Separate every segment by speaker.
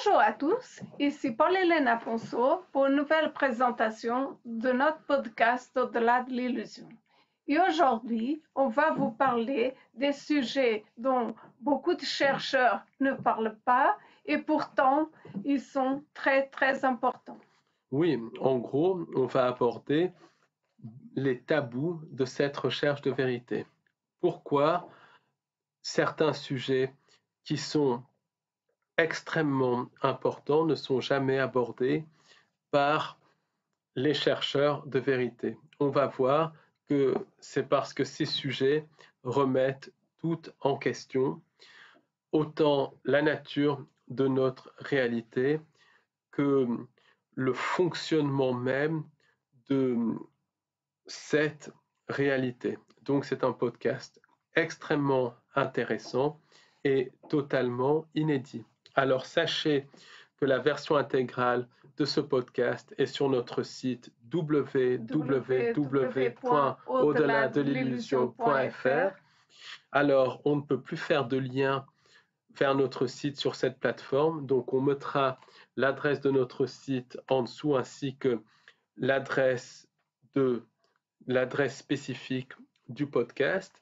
Speaker 1: Bonjour à tous, ici Paul-Hélène Afonso pour une nouvelle présentation de notre podcast Au-delà de l'illusion. Et aujourd'hui, on va vous parler des sujets dont beaucoup de chercheurs ne parlent pas et pourtant ils sont très très importants.
Speaker 2: Oui, en gros, on va aborder les tabous de cette recherche de vérité. Pourquoi certains sujets qui sont extrêmement importants ne sont jamais abordés par les chercheurs de vérité. On va voir que c'est parce que ces sujets remettent tout en question, autant la nature de notre réalité que le fonctionnement même de cette réalité. Donc c'est un podcast extrêmement intéressant et totalement inédit. Alors sachez que la version intégrale de ce podcast est sur notre site www.au-delà-de-l'illusion.fr. Alors on ne peut plus faire de lien vers notre site sur cette plateforme, donc on mettra l'adresse de notre site en dessous ainsi que l'adresse spécifique du podcast.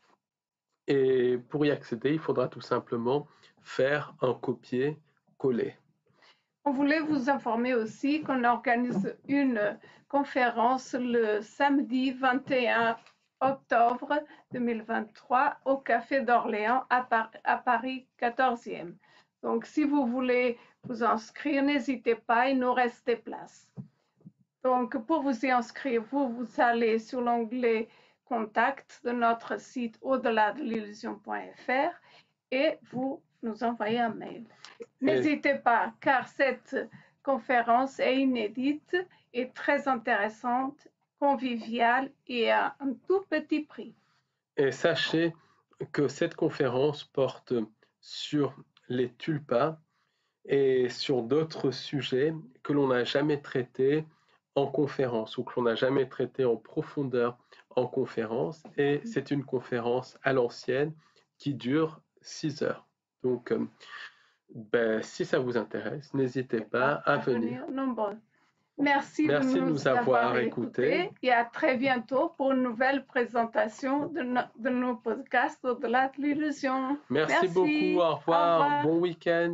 Speaker 2: Et pour y accéder, il faudra tout simplement faire un copier-coller.
Speaker 1: On voulait vous informer aussi qu'on organise une conférence le samedi 21 octobre 2023 au Café d'Orléans à Paris 14e. Donc, si vous voulez vous inscrire, n'hésitez pas, il nous reste des places. Donc, pour vous y inscrire, vous allez sur l'onglet Contact de notre site au-delà de l'illusion.fr et vous nous envoyez un mail. N'hésitez pas, car cette conférence est inédite et très intéressante, conviviale et à un tout petit prix.
Speaker 2: Et sachez que cette conférence porte sur les tulpas et sur d'autres sujets que l'on n'a jamais traités en conférence ou que l'on n'a jamais traité en profondeur en conférence. Et c'est une conférence à l'ancienne qui dure 6 heures. Donc, si ça vous intéresse, n'hésitez pas à venir.
Speaker 1: Nombreux. Merci de
Speaker 2: nous avoir écoutés
Speaker 1: et à très bientôt pour une nouvelle présentation de nos podcasts Au-delà de l'illusion.
Speaker 2: Merci beaucoup, au revoir. Bon week-end.